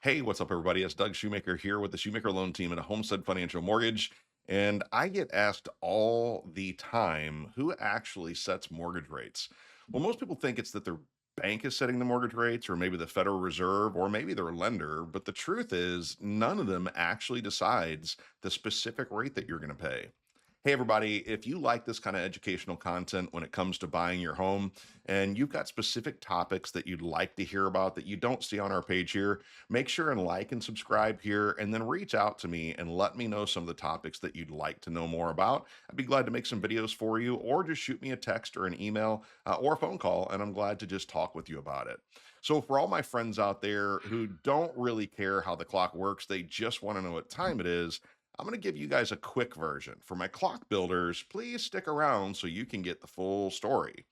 Hey, what's up, everybody? It's Doug Shoemaker here with the Shoemaker Loan Team at a Homestead Financial Mortgage. And I get asked all the time who actually sets mortgage rates. Well, most people think it's that their bank is setting the mortgage rates, or maybe the Federal Reserve, or maybe their lender. But the truth is, none of them actually decides the specific rate that you're going to pay. Hey, everybody, if you like this kind of educational content when it comes to buying your home and you've got specific topics that you'd like to hear about that you don't see on our page here, make sure and like and subscribe here and then reach out to me and let me know some of the topics that you'd like to know more about. I'd be glad to make some videos for you or just shoot me a text or an email or a phone call, and I'm glad to just talk with you about it. So, for all my friends out there who don't really care how the clock works, they just want to know what time it is. I'm going to give you guys a quick version. For my clock builders, please stick around so you can get the full story.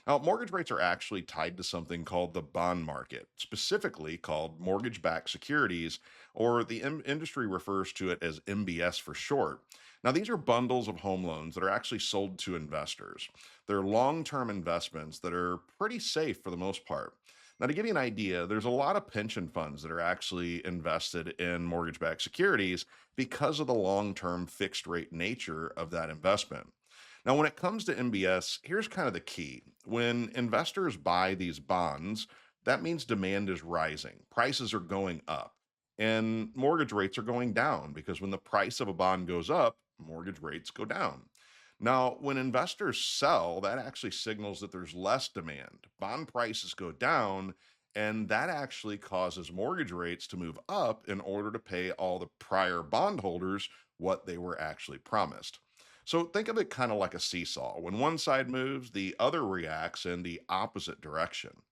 Now, mortgage rates are actually tied to something called the bond market, specifically called mortgage-backed securities, or the industry refers to it as MBS for short. Now, these are bundles of home loans that are actually sold to investors. They're long-term investments that are pretty safe for the most part. Now, to give you an idea, there's a lot of pension funds that are actually invested in mortgage-backed securities because of the long-term fixed rate nature of that investment. Now, when it comes to MBS, here's kind of the key. When investors buy these bonds, that means demand is rising, prices are going up, and mortgage rates are going down because when the price of a bond goes up, mortgage rates go down. Now, when investors sell, that actually signals that there's less demand. Bond prices go down, and that actually causes mortgage rates to move up in order to pay all the prior bondholders what they were actually promised. So think of it kind of like a seesaw. When one side moves, the other reacts in the opposite direction.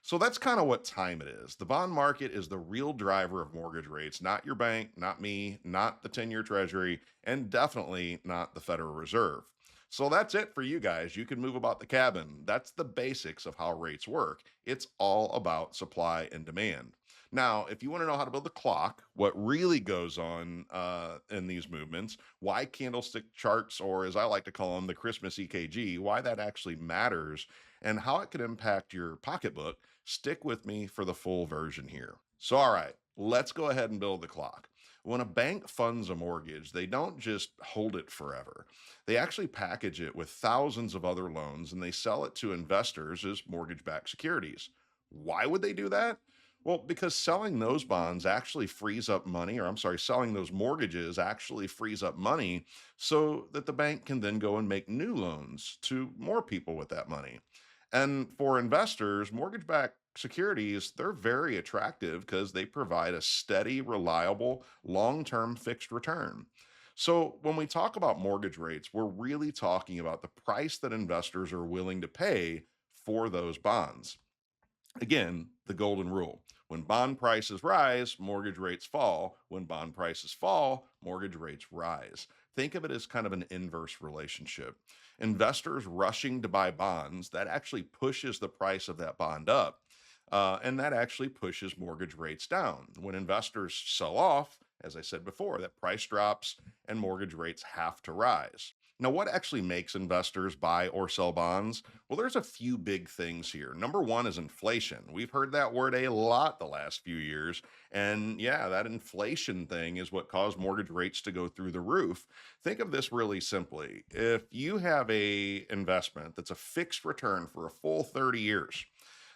So that's kind of what time it is. The bond market is the real driver of mortgage rates, not your bank, not me, not the 10-year treasury, and definitely not the Federal Reserve. So that's it for you guys. You can move about the cabin. That's the basics of how rates work. It's all about supply and demand. Now, if you want to know how to build the clock, what really goes on in these movements, why candlestick charts, or as I like to call them, the Christmas EKG, why that actually matters, and how it could impact your pocketbook, stick with me for the full version here. So, all right, let's go ahead and build the clock. When a bank funds a mortgage, they don't just hold it forever. They actually package it with thousands of other loans and they sell it to investors as mortgage backed securities. Why would they do that? Well, because selling those bonds actually frees up money, or I'm sorry, selling those mortgages actually frees up money so that the bank can then go and make new loans to more people with that money. And for investors, mortgage backed securities, they're very attractive because they provide a steady, reliable, long term fixed return. So when we talk about mortgage rates, we're really talking about the price that investors are willing to pay for those bonds. Again, the golden rule. When bond prices rise, mortgage rates fall. When bond prices fall, mortgage rates rise. Think of it as kind of an inverse relationship. Investors rushing to buy bonds, that actually pushes the price of that bond up. And that actually pushes mortgage rates down. When investors sell off, as I said before, that price drops and mortgage rates have to rise. Now, what actually makes investors buy or sell bonds? Well, there's a few big things here. Number one is inflation. We've heard that word a lot the last few years. And yeah, that inflation thing is what caused mortgage rates to go through the roof. Think of this really simply. If you have a investment that's a fixed return for a full 30 years,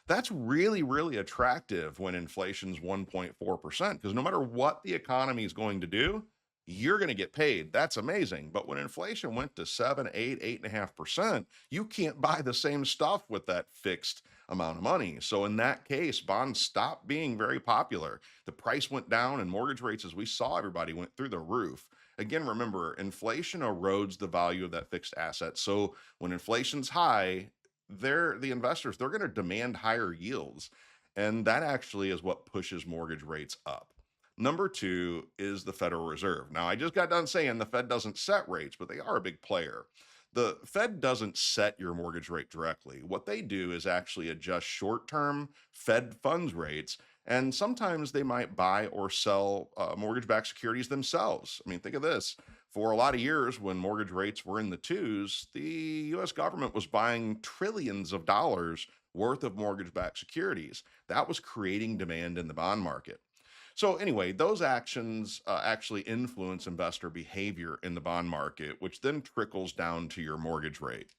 that's really, really attractive when inflation's 1.4%, because no matter what the economy is going to do, you're going to get paid. That's amazing. But when inflation went to 7, 8, 8.5%, you can't buy the same stuff with that fixed amount of money. So in that case, bonds stopped being very popular. The price went down and mortgage rates, as we saw, everybody went through the roof. Again, remember, inflation erodes the value of that fixed asset. So when inflation's high, the investors, they're going to demand higher yields. And that actually is what pushes mortgage rates up. Number two is the Federal Reserve. Now, I just got done saying the Fed doesn't set rates, but they are a big player. The Fed doesn't set your mortgage rate directly. What they do is actually adjust short term Fed funds rates. And sometimes they might buy or sell mortgage backed securities themselves. I mean, think of this. For a lot of years, when mortgage rates were in the twos, the US government was buying trillions of dollars worth of mortgage backed securities. That was creating demand in the bond market. So, anyway, those actions actually influence investor behavior in the bond market, which then trickles down to your mortgage rate.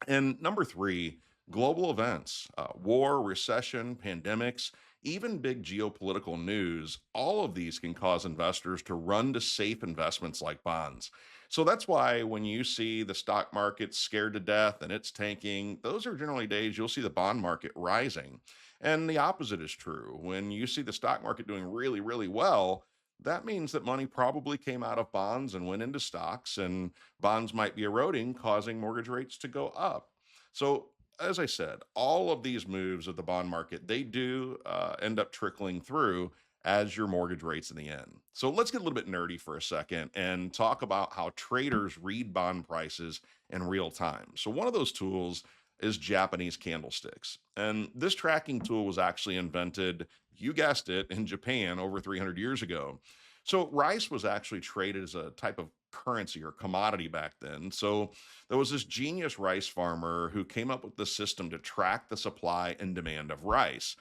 And number three, global events, war, recession, pandemics, even big geopolitical news, all of these can cause investors to run to safe investments like bonds. So that's why when you see the stock market scared to death and it's tanking, those are generally days you'll see the bond market rising. And the opposite is true. When you see the stock market doing really, really well, that means that money probably came out of bonds and went into stocks, and bonds might be eroding, causing mortgage rates to go up. So, as I said, all of these moves of the bond market, they do end up trickling through as your mortgage rates in the end. So let's get a little bit nerdy for a second and talk about how traders read bond prices in real time. So one of those tools is Japanese candlesticks. And this tracking tool was actually invented, you guessed it, in Japan over 300 years ago. So rice was actually traded as a type of currency or commodity back then. So there was this genius rice farmer who came up with the system to track the supply and demand of rice.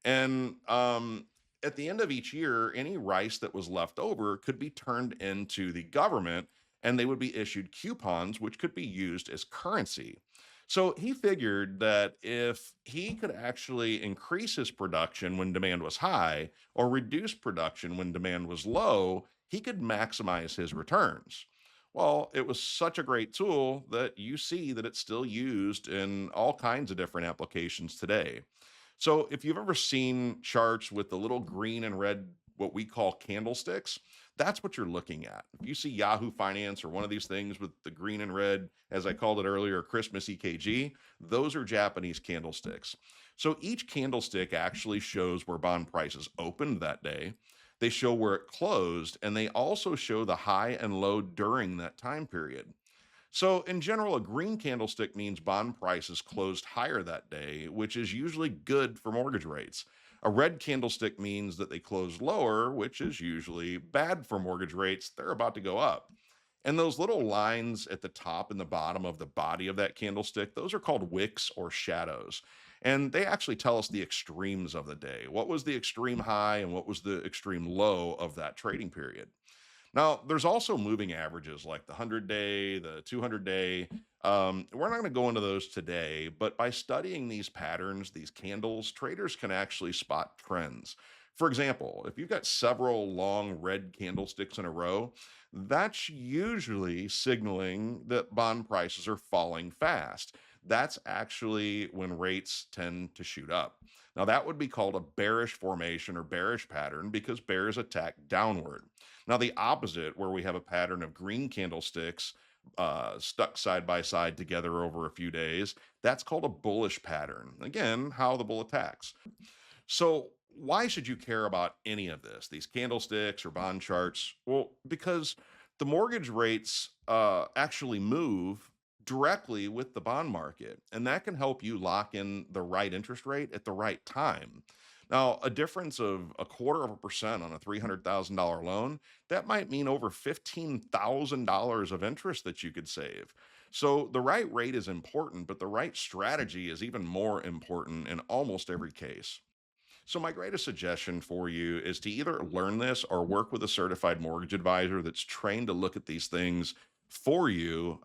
And at the end of each year, any rice that was left over could be turned into the government and they would be issued coupons, which could be used as currency. So he figured that if he could actually increase his production when demand was high or reduce production when demand was low, he could maximize his returns. Well, it was such a great tool that you see that it's still used in all kinds of different applications today. So if you've ever seen charts with the little green and red, what we call candlesticks, that's what you're looking at. If you see Yahoo Finance or one of these things with the green and red, as I called it earlier, Christmas EKG, those are Japanese candlesticks. So each candlestick actually shows where bond prices opened that day. They show where it closed, and they also show the high and low during that time period. So, in general, a green candlestick means bond prices closed higher that day, which is usually good for mortgage rates. A red candlestick means that they closed lower, which is usually bad for mortgage rates. They're about to go up. And those little lines at the top and the bottom of the body of that candlestick, those are called wicks or shadows. And they actually tell us the extremes of the day. What was the extreme high and what was the extreme low of that trading period? Now, there's also moving averages like the 100-day, the 200-day. We're not going to go into those today, but by studying these patterns, these candles, traders can actually spot trends. For example, if you've got several long red candlesticks in a row, that's usually signaling that bond prices are falling fast. That's actually when rates tend to shoot up. Now, that would be called a bearish formation or bearish pattern because bears attack downward. Now, the opposite, where we have a pattern of green candlesticks stuck side by side together over a few days, that's called a bullish pattern. Again, how the bull attacks. So, why should you care about any of this, these candlesticks or bond charts? Well, because the mortgage rates actually move directly with the bond market, and that can help you lock in the right interest rate at the right time. Now, a difference of a quarter of a percent on a $300,000 loan, that might mean over $15,000 of interest that you could save. So the right rate is important, but the right strategy is even more important in almost every case. So, my greatest suggestion for you is to either learn this or work with a certified mortgage advisor that's trained to look at these things for you.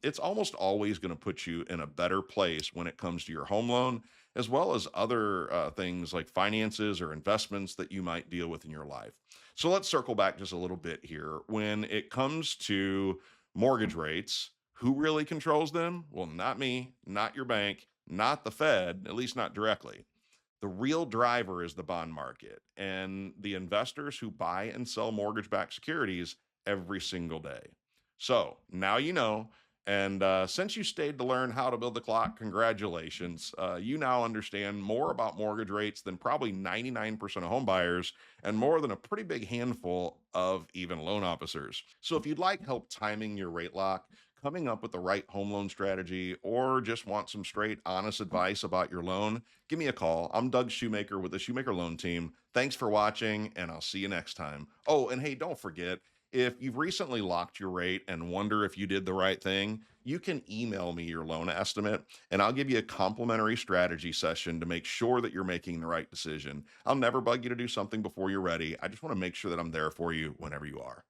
It's almost always going to put you in a better place when it comes to your home loan, as well as other things like finances or investments that you might deal with in your life. So, let's circle back just a little bit here. When it comes to mortgage rates, who really controls them? Well, not me, not your bank, not the Fed, at least not directly. The real driver is the bond market and the investors who buy and sell mortgage backed securities every single day. So now you know. And since you stayed to learn how to build the clock, congratulations. You now understand more about mortgage rates than probably 99% of home buyers and more than a pretty big handful of even loan officers. So if you'd like help timing your rate lock, coming up with the right home loan strategy, or just want some straight, honest advice about your loan, give me a call. I'm Doug Shoemaker with the Shoemaker Loan Team. Thanks for watching, and I'll see you next time. Oh, and hey, don't forget, If you've recently locked your rate and wonder if you did the right thing, you can email me your loan estimate and I'll give you a complimentary strategy session to make sure that you're making the right decision. I'll never bug you to do something before you're ready. I just want to make sure that I'm there for you whenever you are.